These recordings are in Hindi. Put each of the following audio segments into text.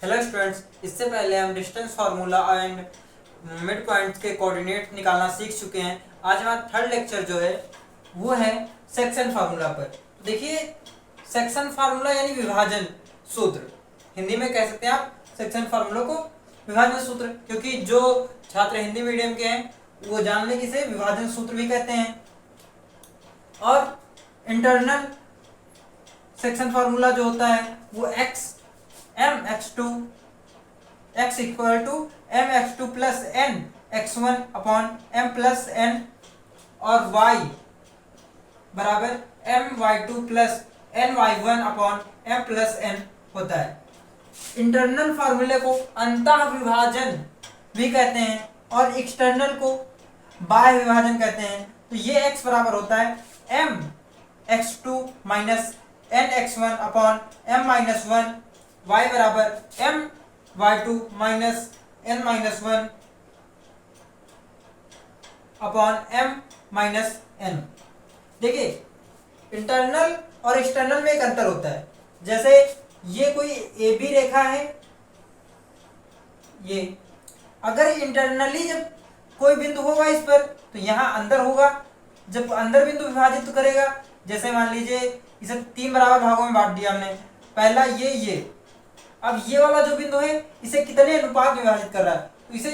हेलो स्टूडेंट्स, इससे पहले हम distance formula and mid points के कोऑर्डिनेट निकालना सीख चुके हैं। आज हमारा थर्ड लेक्चर जो है वो है सेक्शन फार्मूला पर। तो देखिए, सेक्शन फार्मूला यानी विभाजन सूत्र, हिंदी में कह सकते हैं आप सेक्शन फार्मूला को विभाजन सूत्र, क्योंकि जो छात्र हिंदी मीडियम के हैं वो जान लें कि इसे विभाजन सूत्र भी कहते हैं। और इंटरनल सेक्शन फार्मूला जो होता है वो mx2 x equal to mx2 plus n x1 upon m plus n और y बराबर my2 plus ny1 upon m plus n होता है। इंटरनल फार्मूले को अंतः विभाजन भी कहते हैं और एक्सटर्नल को बाह्य विभाजन कहते हैं। तो ये x बराबर होता है mx2 minus nx1 upon m minus 1, y बराबर my2 minus n minus 1 upon m minus n। देखिए, इंटरनल और एक्सटर्नल में एक अंतर होता है। जैसे ये कोई ए बी रेखा है, ये अगर इंटरनली जब कोई बिंदु होगा इस पर तो यहाँ अंदर होगा, जब अंदर बिंदु विभाजित करेगा। जैसे मान लीजिए इसे 3 बराबर भागों में बांट दिया हमने, पहला ये अब ये वाला जो बिंदु है इसे कितने अनुपात में विभाजित कर रहा है, तो इसे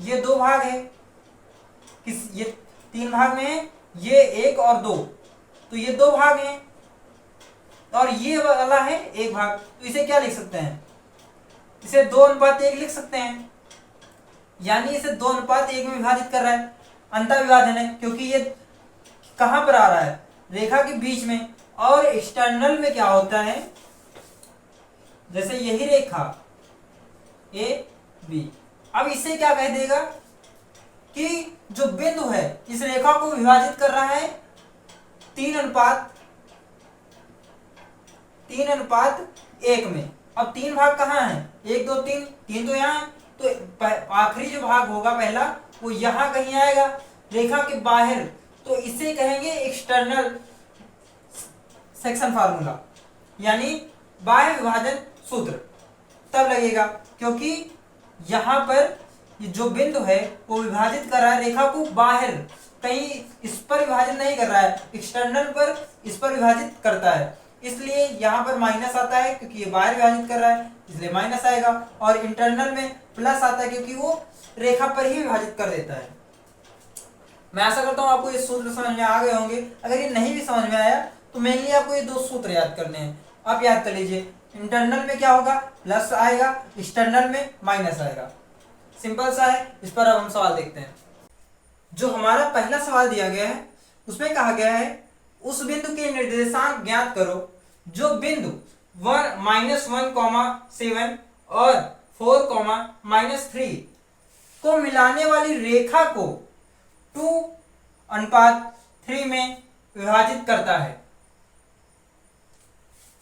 ये 2 भाग है, ये 3 भाग में है, ये 1 और 2, तो ये 2 भाग हैं, और ये वाला है 1 भाग। तो इसे क्या लिख सकते हैं, इसे 2:1 लिख सकते हैं, यानी इसे 2:1 में विभाजित कर रहा है। अंतः विभाजन है क्योंकि ये कहां पर आ रहा है, रेखा के बीच में। और एक्सटर्नल में क्या होता है, जैसे यही रेखा ए बी, अब इसे क्या कह देगा कि जो बिंदु है इस रेखा को विभाजित कर रहा है 3:1 में। अब 3 भाग कहाँ है, 1 2 3, 3 तो यहाँ है, तो आखिरी जो भाग होगा पहला वो यहाँ कहीं आएगा रेखा के बाहर, तो इसे कहेंगे एक्सटर्नल सेक्शन फार्मूला यानी बाह्य विभाजन सूत्र। तब लगेगा क्योंकि यहाँ पर ये जो बिंदु है वो विभाजित कर रहा है रेखा को बाहर, कहीं इस पर विभाजन नहीं कर रहा है, एक्सटर्नल पर इस पर विभाजित करता है, इसलिए यहाँ पर माइनस आता है क्योंकि ये बाहर विभाजित कर रहा है इसलिए माइनस आएगा। और इंटरनल में प्लस आता है क्योंकि वो रेखा पर ही विभाजित कर देता है। मैं आशा करता हूँ आपको ये सूत्र समझ में आ गए होंगे। अगर ये नहीं भी समझ में आया तो मेनली आपको ये 2 सूत्र याद करने हैं। आप याद कर लीजिए, इंटरनल में क्या होगा, प्लस आएगा, एक्सटर्नल में माइनस आएगा। सिंपल सा है। इस पर अब हम सवाल देखते हैं। जो हमारा पहला सवाल दिया गया है उसमें कहा गया है उस बिंदु के निर्देशांक ज्ञात करो जो बिंदु 1-1,7 और 4,-3 को मिलाने वाली रेखा को 2:3 में विभाजित करता है।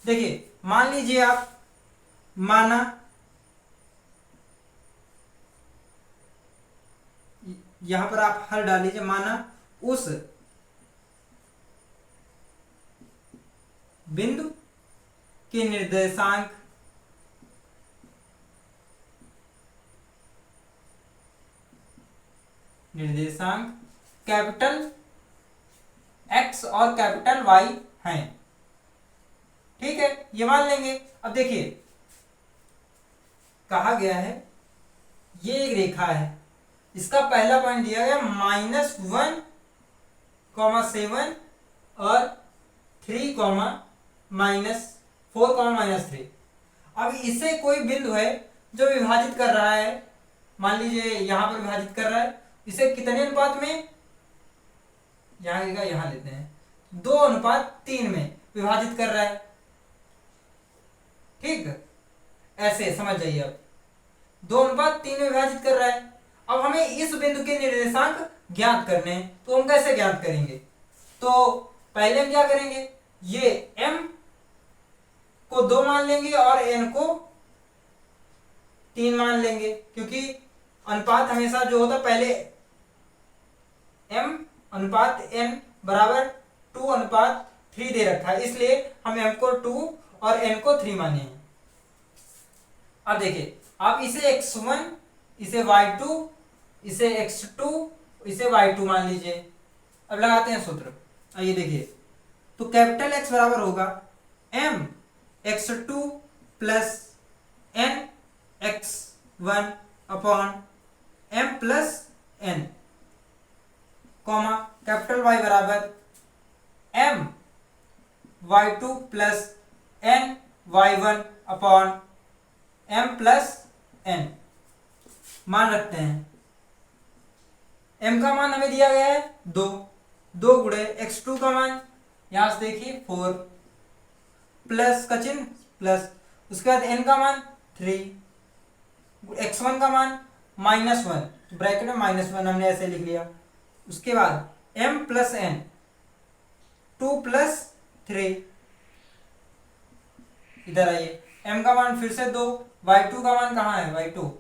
देखिए, मान लीजिए आप माना यहां पर आप हल डाल लीजिए, माना उस बिंदु के निर्देशांक कैपिटल X और कैपिटल Y हैं। ठीक है, ये मान लेंगे। अब देखिए, कहा गया है ये एक रेखा है, इसका पहला पॉइंट दिया गया -1,7 और 3,-4,-3। अब इसे कोई बिंदु है जो विभाजित कर रहा है, मान लीजिए यहां पर विभाजित कर रहा है, इसे कितने अनुपात में, यहां लेते हैं 2:3 में विभाजित कर रहा है। ठीक, ऐसे समझ जाइए आप, 2:3 में विभाजित कर रहा है। अब हमें इस बिंदु के निर्देशांक ज्ञात करने हैं, तो हम कैसे ज्ञात करेंगे, तो पहले हम क्या करेंगे, ये m को 2 मान लेंगे और n को 3 मान लेंगे, क्योंकि अनुपात हमेशा जो होता पहले m/n बराबर 2:3 दे रखा है, इसलिए हम m को 2 और n को 3 माने हैं। अब देखिए आप इसे x1, इसे y2, इसे x2, इसे y2 मान लीजिए। अब लगाते हैं सूत्र। आइए देखिए, तो कैपिटल X बराबर होगा m x2 plus n x1 upon m plus n, comma capital Y बराबर m y2 plus n y1 upon m plus n। मान रखते हैं, m का मान हमें दिया गया है 2, 2 गुणे x2 का मान यहां से देखिए 4 प्लस का चिन्ह प्लस, उसके बाद n का मान 3, x1 का मान -1, ब्रैकेट में -1 हमने ऐसे लिख लिया। उसके बाद m प्लस n 2 प्लस 3, इधर आइए m का मान फिर से 2, y2 का मान कहाँ है, y2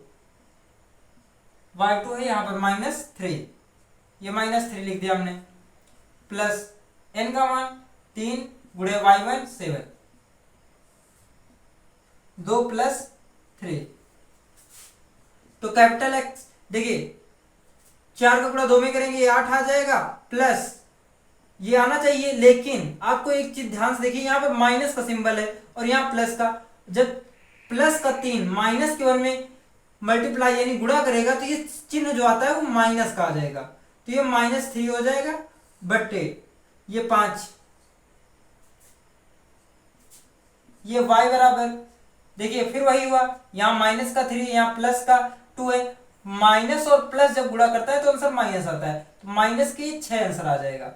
है यहां पर -3, ये -3 लिख दिया हमने, प्लस n का मान 3 गुणे y1 7, 2 प्लस 3। तो कैपिटल X देखिए 4 का गुणा 2 में करेंगे ये 8 आ जाएगा, प्लस ये आना चाहिए, लेकिन आपको एक चीज ध्यान से देखिए, यहाँ पर माइनस का सिंबल है और यहाँ प्लस का। जब प्लस का 3 माइनस के 1 में मल्टीप्लाई यानी गुणा करेगा तो ये चिन्ह जो आता है वो माइनस का आ जाएगा, तो ये -3 हो जाएगा बट्टे ये 5, ये y बराबर देखिए फिर वही हुआ, यहाँ माइनस का 3, यहाँ प्लस का 2 है। माइनस और प्लस जब गुणा करता है तो आंसर माइनस आता है, तो माइनस के 6 आंसर आ जाएगा,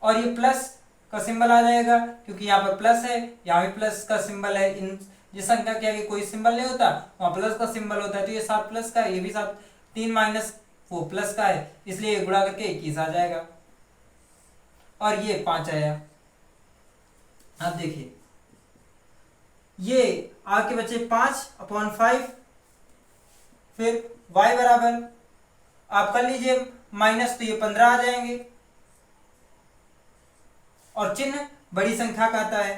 और ये प्लस का सिंबल आ जाएगा क्योंकि यहाँ पर प्लस है, यहाँ भी प्लस का सिंबल है। इन जिस संख्या के आगे कोई सिंबल नहीं होता वहां प्लस का सिंबल होता है, तो ये 7 प्लस का है, ये भी 7, 3 माइनस वो प्लस का है, इसलिए गुणा करके 21 आ जाएगा, और ये 5 आया। अब देखिए ये आपके बच्चे 5/5, फिर y बराबर आप कर लीजिए माइनस, तो ये 15 आ जाएंगे, और चिन्ह बड़ी संख्या का आता है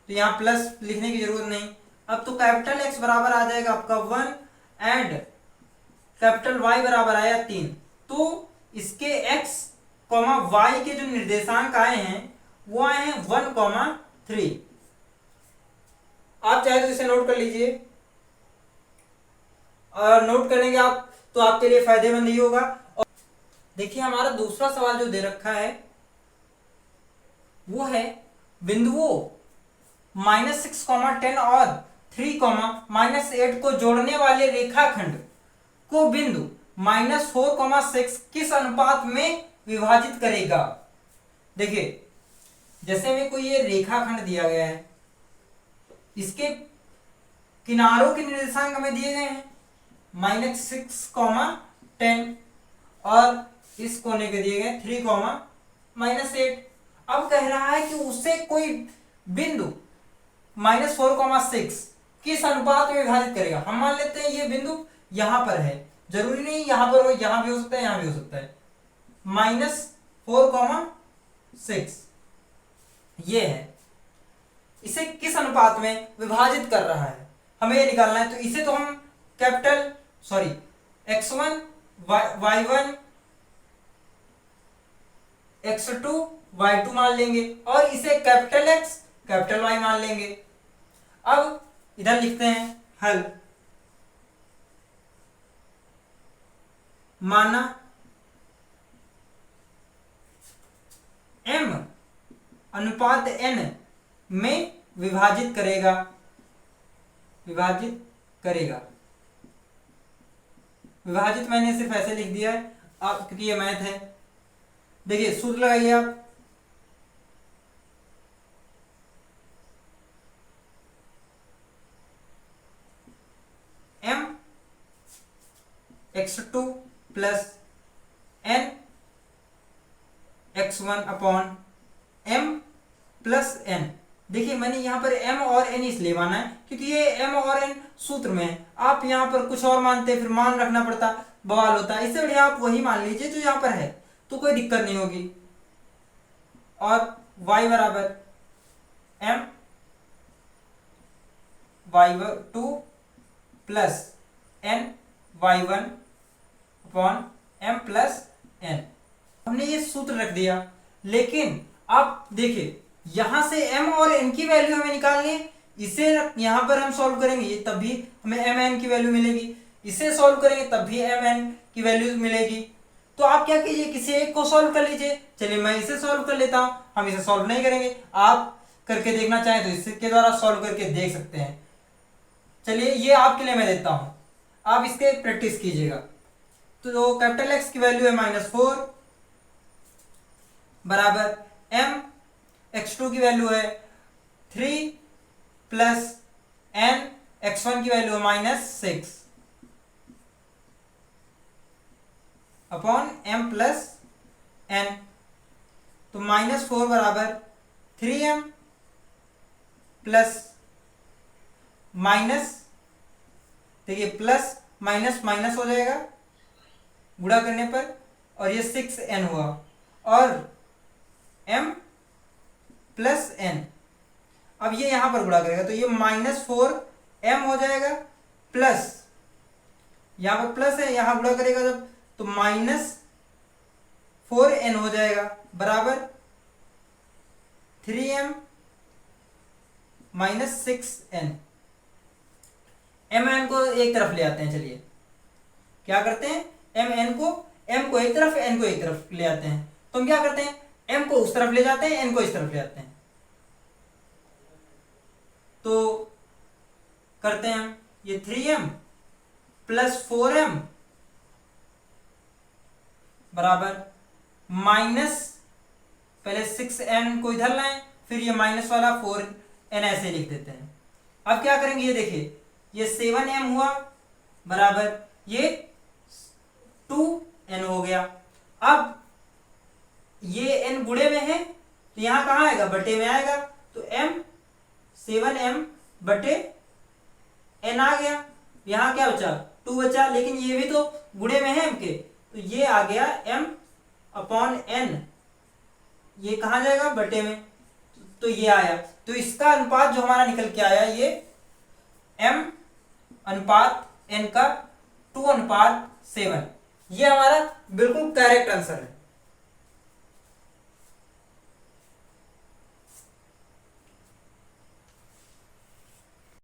तो यहाँ प्लस लिखने की जरूरत नहीं। अब तो कैपिटल X बराबर आ जाएगा आपका 1 एंड कैपिटल Y बराबर आया 3, तो इसके x, y के जो निर्देशांक आए हैं वो आए हैं 1, 3। आप चाहे तो इसे नोट कर लीजिए, और नोट करेंगे आप तो आपके लिए फायदेमंद ही होगा। और देखिए हमारा दूसरा सवाल जो दे रखा है वो है बिंदुओं -6, 10 और 3, -8 को जोड़ने वाले रेखाखंड को बिंदु -4, 6 किस अनुपात में विभाजित करेगा। देखिए जैसे में कोई ये रेखाखंड दिया गया है, इसके किनारों के निर्देशांक हमें दिए गए हैं -6, 10, और इस कोने के दिए गए 3, -8। अब कह रहा है कि उसे कोई बिंदु -4, 6 किस अनुपात में विभाजित करेगा। हम मान लेते हैं ये बिंदु यहां पर है, जरूरी नहीं यहां पर हो, यहां भी हो सकता है, यहां भी हो सकता है। -4, 6 ये है, इसे किस अनुपात में विभाजित कर रहा है हमें ये निकालना है। तो इसे तो हम capital x1 y1 x2 y2 मान लेंगे, और इसे कैपिटल X कैपिटल Y मान लेंगे। अब इधर लिखते हैं हल। माना m अनुपात n में विभाजित करेगा, विभाजित मैंने सिर्फ ऐसे लिख दिया है अब क्योंकि ये मैथ है। देखिए सूत्र लगाइए आप, m x2 plus n x1 upon m plus n। देखिए मैंने यहाँ पर m और n इसलिए माना है क्योंकि ये m और n सूत्र में है। आप यहाँ पर कुछ और मानते फिर मान रखना पड़ता, बवाल होता। इससे बढ़िया आप वही मान लीजिए जो यहाँ पर है, तो कोई दिक्कत नहीं होगी। और y बराबर m y2 plus N Y one upon M plus N. हमने ये सूत्र रख दिया, लेकिन आप देखिए यहां से m और n की वैल्यू हमें निकालनी है। इसे यहां पर हम सॉल्व करेंगे तब भी हमें एम एन की वैल्यू मिलेगी, इसे सॉल्व करेंगे तब भी एम एन की वैल्यू मिलेगी। तो आप क्या कीजिए, किसी एक को सॉल्व कर लीजिए। चलिए मैं इसे सॉल्व कर लेता हूं, हम इसे सॉल्व नहीं करेंगे, आप करके देखना चाहें तो इसके द्वारा सॉल्व करके देख सकते हैं। चलिए ये आपके लिए मैं देता हूं, आप इसके प्रैक्टिस कीजिएगा। तो कैपिटल एक्स की वैल्यू है -4 बराबर एम, x2 की वैल्यू है 3 प्लस एन, x1 की वैल्यू है -6 अपॉन m प्लस n। तो -4 बराबर 3m प्लस माइनस, देखिए प्लस माइनस माइनस हो जाएगा गुणा करने पर, और ये 6n हुआ, और m प्लस n। अब ये यहां पर गुणा करेगा तो ये -4m हो जाएगा, प्लस यहां पर प्लस है, यहां गुणा करेगा जब तो -4n हो जाएगा बराबर 3m -6n। mn को एक तरफ ले आते हैं। चलिए क्या करते हैं, m को एक तरफ, n को एक तरफ ले आते हैं। तो हम क्या करते हैं, m को उस तरफ ले जाते हैं, n को इस तरफ ले आते हैं। तो करते हैं हम ये 3m प्लस 4m बराबर माइनस, पहले 6n को इधर लाएं, फिर ये माइनस वाला 4n ऐसे लिख देते हैं। अब क्या करेंगे, ये देखिए ये 7m हुआ बराबर ये 2n हो गया। अब ये n गुणे में है तो यहां कहां आएगा, बटे में आएगा। तो m 7m बटे n आ गया, यहां क्या बचा 2 बचा, लेकिन ये भी तो गुणे में है m के, तो ये आ गया m अपॉन n, ये कहां जाएगा, बटे में। तो ये आया, तो इसका अनुपात जो हमारा निकल के आया ये m अनुपात n का 2:7, ये हमारा बिल्कुल करेक्ट आंसर है।